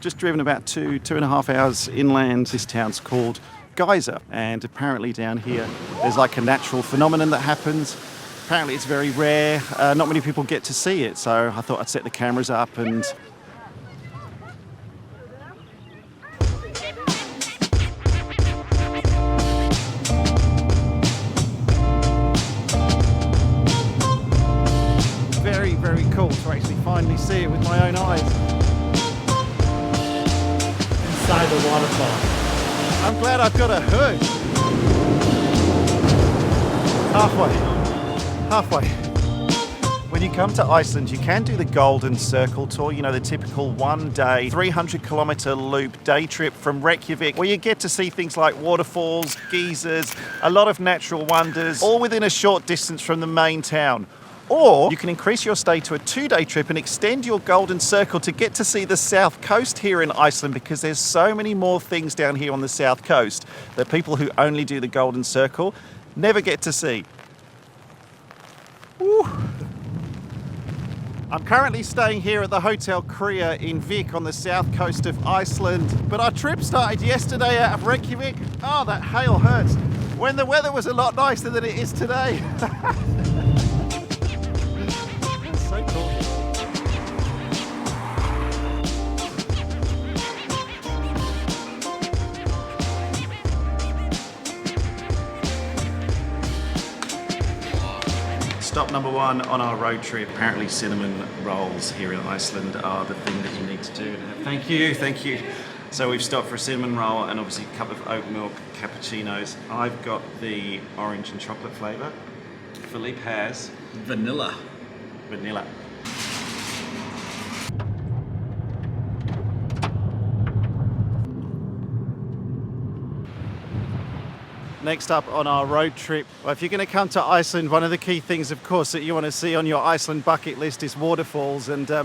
just driven about two and a half hours inland. This town's called Geyser, and apparently down here there's like a natural phenomenon that happens. Apparently it's very rare, not many people get to see it, so I thought I'd set the cameras up and... Very, very cool to actually finally see it with my own eyes. Inside the waterfall. I'm glad I've got a hood. Halfway. When you come to Iceland, you can do the Golden Circle tour, you know, the typical one-day, 300-kilometre loop day trip from Reykjavik, where you get to see things like waterfalls, geysers, a lot of natural wonders, all within a short distance from the main town. Or you can increase your stay to a 2-day trip and extend your Golden Circle to get to see the south coast here in Iceland, because there's so many more things down here on the south coast that people who only do the Golden Circle never get to see. Woo. I'm currently staying here at the Hotel Kría in Vik on the south coast of Iceland, but our trip started yesterday out of Reykjavik. Oh, that hail hurts. When the weather was a lot nicer than it is today. So cool. Stop number one on our road trip. Apparently cinnamon rolls here in Iceland are the thing that you need to do. Thank you. So we've stopped for a cinnamon roll and obviously a couple of oat milk cappuccinos. I've got the orange and chocolate flavour. Philippe has Vanilla. Next up on our road trip, well, if you're going to come to Iceland, one of the key things, of course, that you want to see on your Iceland bucket list is waterfalls, and they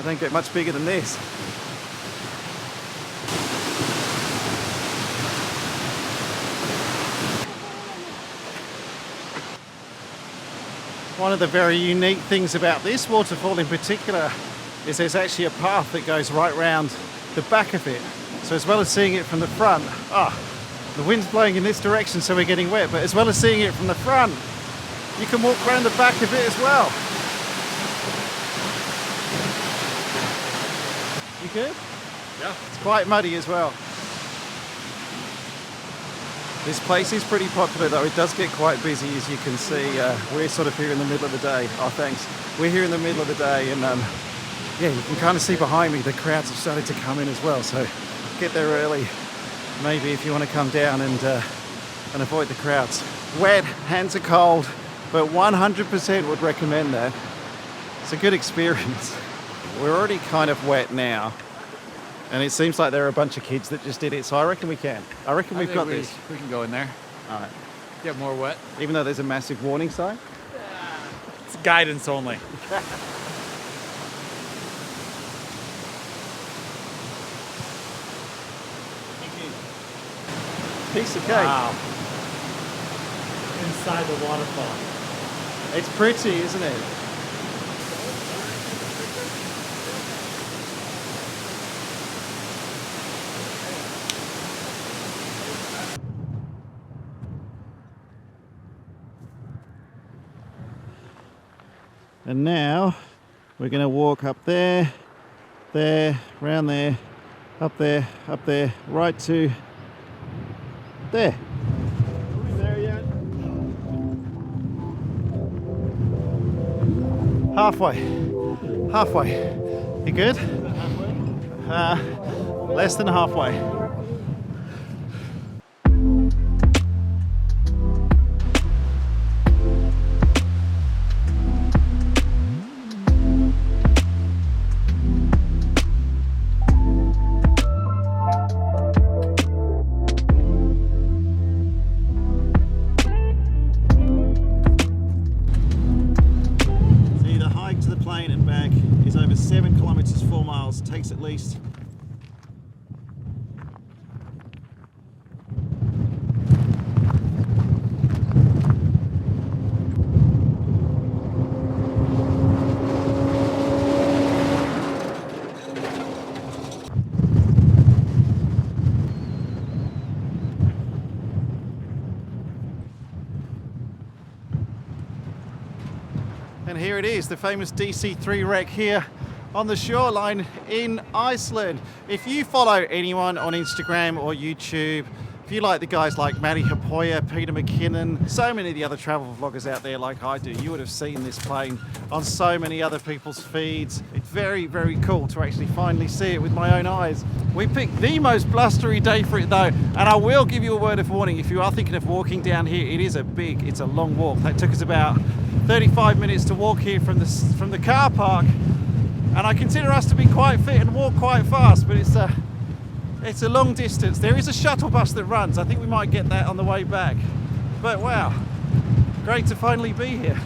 don't get much bigger than this. One of the very unique things about this waterfall in particular is there's actually a path that goes right round the back of it. So as well as seeing it from the front, the wind's blowing in this direction, so we're getting wet, but as well as seeing it from the front, you can walk around the back of it as well. You good? Yeah. It's quite muddy as well. This place is pretty popular though. It does get quite busy, as you can see. We're sort of here in the middle of the day. Oh, thanks. We're here in the middle of the day, and yeah, you can kind of see behind me the crowds have started to come in as well, so get there early. Maybe if you want to come down and avoid the crowds. Wet, hands are cold, but 100% would recommend that. It's a good experience. We're already kind of wet now, and it seems like there are a bunch of kids that just did it, so I reckon we can. I reckon we've got this. We can go in there. All right. Get more wet. Even though there's a massive warning sign? It's guidance only. Piece of cake. Wow. Inside the waterfall. It's pretty, isn't it? And now we're going to walk up there, round there, up there, right to there. Are we there yet? Halfway. You good? Halfway? Less than halfway. Takes at least here it is, the famous DC3 wreck here on the shoreline in Iceland. If you follow anyone on Instagram or YouTube, if you like the guys like Matty Hapoya, Peter McKinnon, so many of the other travel vloggers out there like I do, you would have seen this plane on so many other people's feeds. It's very, very cool to actually finally see it with my own eyes. We picked the most blustery day for it though, and I will give you a word of warning. If you are thinking of walking down here, it's a long walk. That took us about 35 minutes to walk here from the car park, and I consider us to be quite fit and walk quite fast, but it's a long distance. There is a shuttle bus that runs. I think we might get that on the way back. But wow, great to finally be here.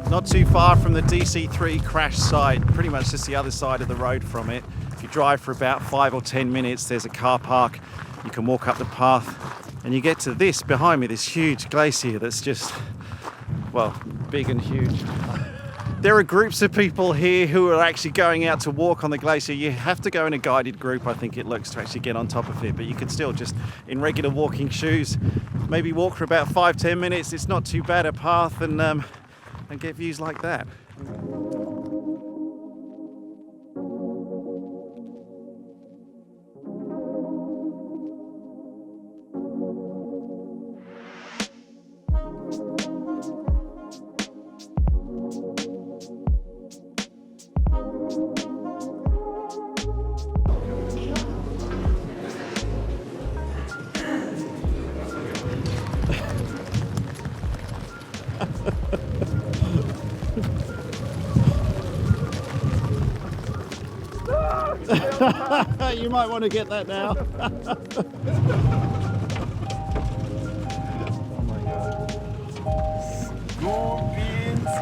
Not too far from the DC3 crash site, pretty much just the other side of the road from it. If you drive for about 5 or 10 minutes, there's a car park. You can walk up the path and you get to this behind me, this huge glacier that's just, well, big and huge. There are groups of people here who are actually going out to walk on the glacier. You have to go in a guided group, I think it looks, to actually get on top of it, but you can still just, in regular walking shoes, maybe walk for about 5-10 minutes. It's not too bad a path, and get views like that. You might want to get that now.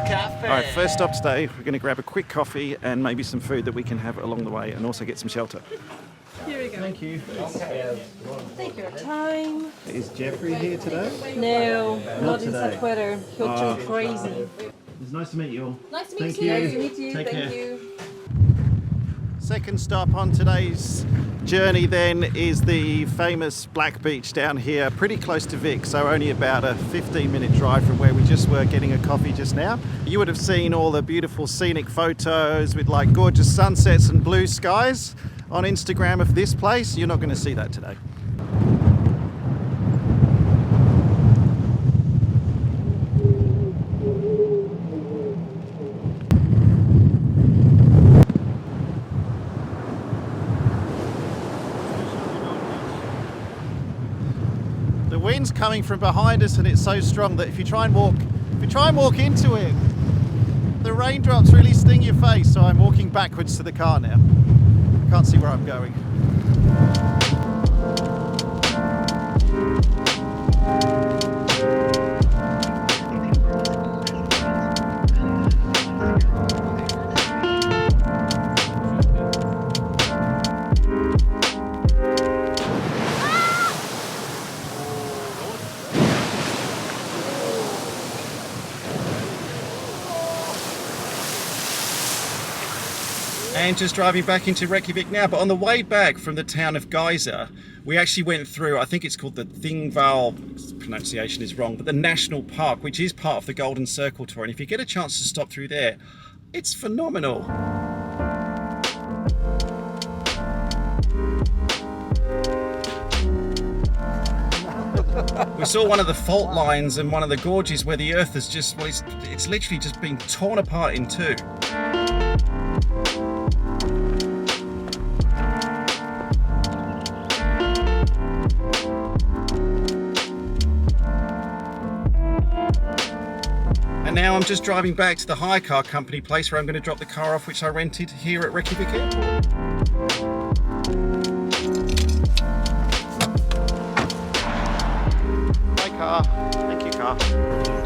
Cafe. All right, first stop today, we're going to grab a quick coffee and maybe some food that we can have along the way, and also get some shelter. Here we go. Thank you. Take your time. Is Jeffrey here today? No, not in today. such weather. He'll turn crazy. It's nice to meet you all. Nice to Thank meet you. you. Nice to meet you. Take Thank care. you. Second stop on today's journey then is the famous Black Beach down here, pretty close to Vic, so only about a 15-minute drive from where we just were getting a coffee just now. You would have seen all the beautiful scenic photos with like gorgeous sunsets and blue skies on Instagram of this place. You're not going to see that today. The wind's coming from behind us and it's so strong that if you try and walk into it, the raindrops really sting your face, so I'm walking backwards to the car now. I can't see where I'm going. And just driving back into Reykjavik now, but on the way back from the town of Geyser, we actually went through, I think it's called the Thingvall, pronunciation is wrong, but the National Park, which is part of the Golden Circle Tour, and if you get a chance to stop through there, it's phenomenal. We saw one of the fault lines and one of the gorges where the earth has just, well, it's literally just been torn apart in two. And now I'm just driving back to the hire car company place where I'm going to drop the car off, which I rented here at Reykjavik Airport. Bye, car. Thank you, car.